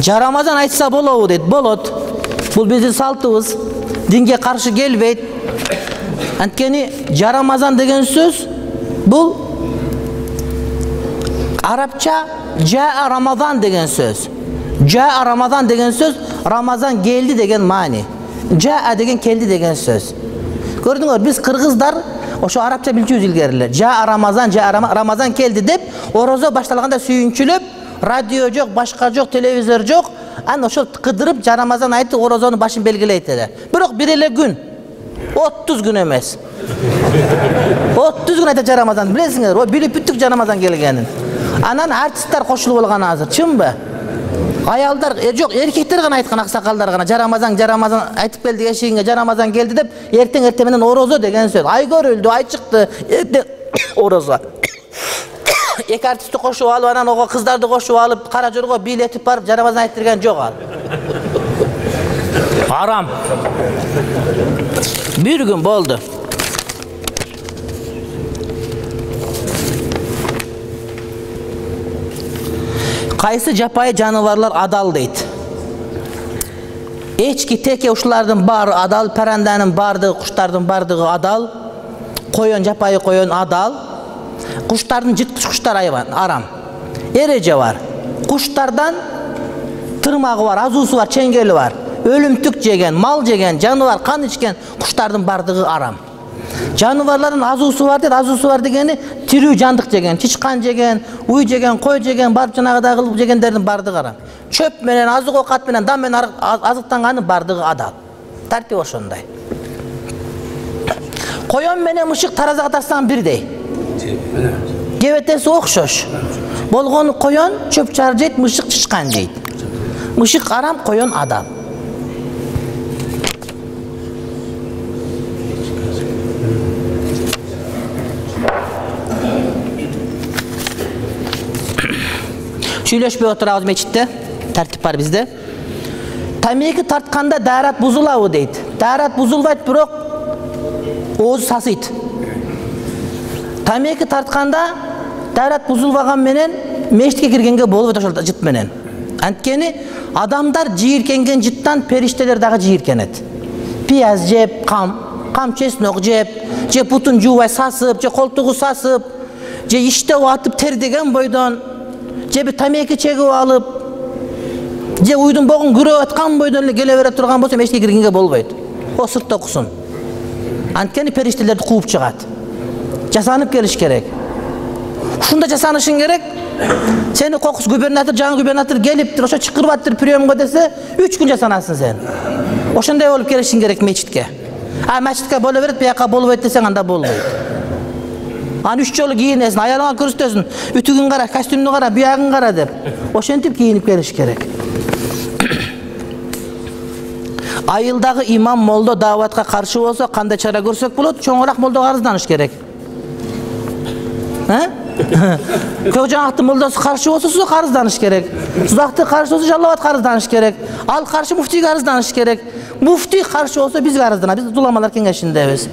Жарамазан айтса болобу дейт. Болот. Бул биздин салтыбыз. Динге каршы келбейт. Анткени жарамазан деген сөз бул арабча жаа рамазан деген сөз. Жаа рамазан деген сөз Рамазан келди деген маани. Жаа деген келди деген сөз. Көрдүңөр, биз кыргыздар ошо арабча билчүбүз илгериле. Жаа Рамазан келди деп, орозо башталганда сүйүнчүлөп, радио жок, башка жок, телевизор жок, аны ошол кыдырып Рамазан айтып орозонун башын белгилейт эле. Бирок бир эле күн, 30 күн эмес. 30 күн айтат Рамазан, билесиңер, о билип бүттүк Рамазан келгенин. Анан артисттер кошулуп алган азыр, чынбы? Аялдар, жок, эркектер гана айткан, аксакалдар гана Рамазан айтып келди эшигиңе, Рамазан келди деп, эртең менен орозо деген сөз. Ай көрүлдү, ай чыкты, орозо. Эки артистти кошуп алып, анан ого кыздарды кошуп алып, кара жорго бийлетип барып Рамазан айттырган жок ал. Арам. Бир күн болду. Кайсы жапайы жаныбарлар адал дейт. Эчки, теке ушулардын баары адал, паранданын бардыгы, куштардын бардыгы адал, коён, жапайы коён адал, куштардын жыткыч куштар арам. Эреже бар. Куштардан тырмагы бар, азуусу бар, чеңгели бар. Өлүмтүк жеген, мал жеген, жаныбар кан ичкен куштардын бардыгы арам. Жаныбарлардын азуусу бар дейт, азуусу бар дегени тирүү жандык жеген, чычкан жеген, уй жеген, кой жеген, барып жанагыдай кылып жегендердин бардыгы арам. Чөп менен, азык оокат менен, дам менен азыктанганын бардыгы адал. Тартип ошондой. Коён менен мышык таразага тастаган бирдей. Кебетеси окшош. Болгону коён чөп чар жейт, мышык чычкан жейт. Мышык арам, коён адал. Сүйлөшпөй отурабыз мечитте, тартип бар бизде. Тамеки тартканда даарат бузулабы дейт. Даарат бузулбайт, бирок оозу сасыйт. Тамеки тартканда даарат бузулбаган менен мечитке киргенге болбойт ошол жыт менен. Анткени адамдар жийиркенген жыттан периштелер дагы жийиркенет. Пияз жеп, кам чеснок жеп, же бутун жуубай сасып, же колтугу сасып, же иштеп атып тердеген бойдон, же бир тамеки чегип алып, же уйдун богун күрөп аткан бойдон эле келе бере турган болсо мечитке киргенге болбойт. О сыртта окусун. Анткени периштелерди кууп чыгат. Жасанып келиш керек. Ушунда жасанышың керек. Сени кокус губернатор, жаңы губернатор келиптир, ошо чакырып аттыр приемга десе, 3 күн жасанасың сен. Ошондой болуп келишиң керек мечитке. Мечитке боло берет, бияка болбойт десең анда болбойт. Аны 3 жолу кийинесин, аялыңа көрсөтөсүн. Үтүгүн кара, костюмду кара, биягын кара деп. Ошентип кийинип келиш керек. Айылдагы имам молдо дааватка каршы болсо, кандай чара көрсөк болот? Чоңураак молдого арызданыш керек. Көк жаңактын молдосу каршы болсо, сузак арызданыш керек. Сузакты каршы болсо, жаллабатка арызданыш керек. Ал каршы муфтийге арызданыш керек. Муфтий каршы болсо, бизге арызданат. Биз уламалар кеңешиндебиз.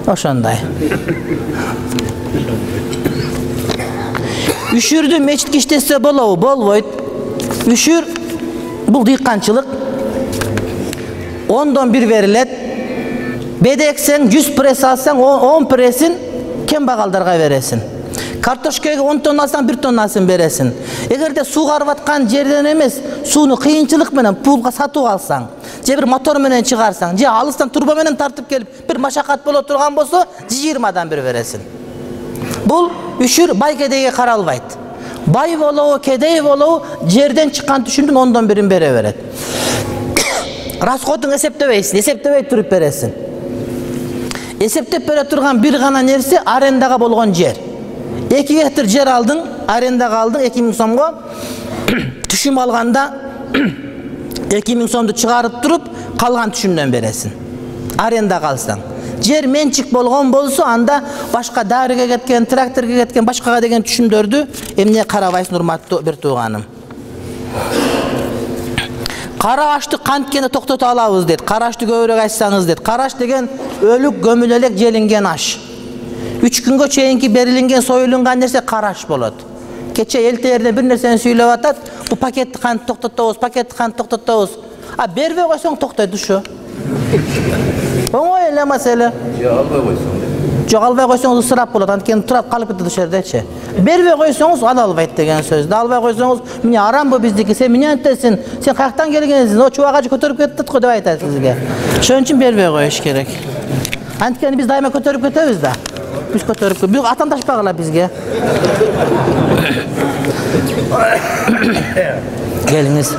Ошондой. Үшүрдү мечитке иштесе болобу? Болбойт. Үшүр бул дыйканчылык. 10дон 1 берилет. Бедексең 100 пресс алсаң, 10 прессин кембагалдарга бересин. Картошкага 10 тонна алсаң 1 тоннасын бересин. Эгерде суу карып аткан жерден эмес, сууну кыйынчылык менен пулга сатып алсаң, же бир мотор менен чыгарсаң, же алыстан турба менен тартып келип, бир машакат боло турган болсо, 20дан 1 бересин. Бул үшүр бай кедейге каралбайт. Бай болобу, кедей болобу, жерден чыккан түшүмдүн 10дон 1 бере берет. Расходун эсептебейсиң, эсептебей туруп бересин. Эсептеп бере турган бир гана нерсе арендага болгон жер. 2 гектар жер алдың, арендага алдың 2000 сомго. Түшүм алганда 2000 сомду чыгарып туруп, калган түшүмдөн бересин. Арендага алсаң. Жер менчик болгон болсо, анда башка дарыга кеткен, тракторго кеткен, башкага деген түшүмдөрдү эмне карабайсың, урматтуу бир тууганым. Карашты канткени токтото алабыз дейт. Карашты көбүрөөк айтсаңыз дейт. Караш деген өлүк көмүл элек желинген аш. 3 күнгө чейинки берилинген, союлунган нерсе караш болот. Keçe elterden bir nerseni süylep atat. Bu paketni kантип toktotobuz, paketni kантип toktotobuz. Berbe koysoň toktaydy şu. Oňoý ele mesele. Albay koysoň. Joq albay koysoňuz ısrap bolat. Antkeni turap kalyp gitdi dışarıdaçı. Berbe koysoňuz al albayt degen söz. Albay koysoňuz, "Mine aram bu bizdiki, sen mine entesin. Sen kaktan gelgensiň, o çubagacı kötürüp ketdi" dep aýtar sizge. Şoň üçin berbe koýuş gerek. Antkeni biz daima kötürüp ketebiz da. Biz kötürüp, biz atandaşpagala bizge. Geliniz.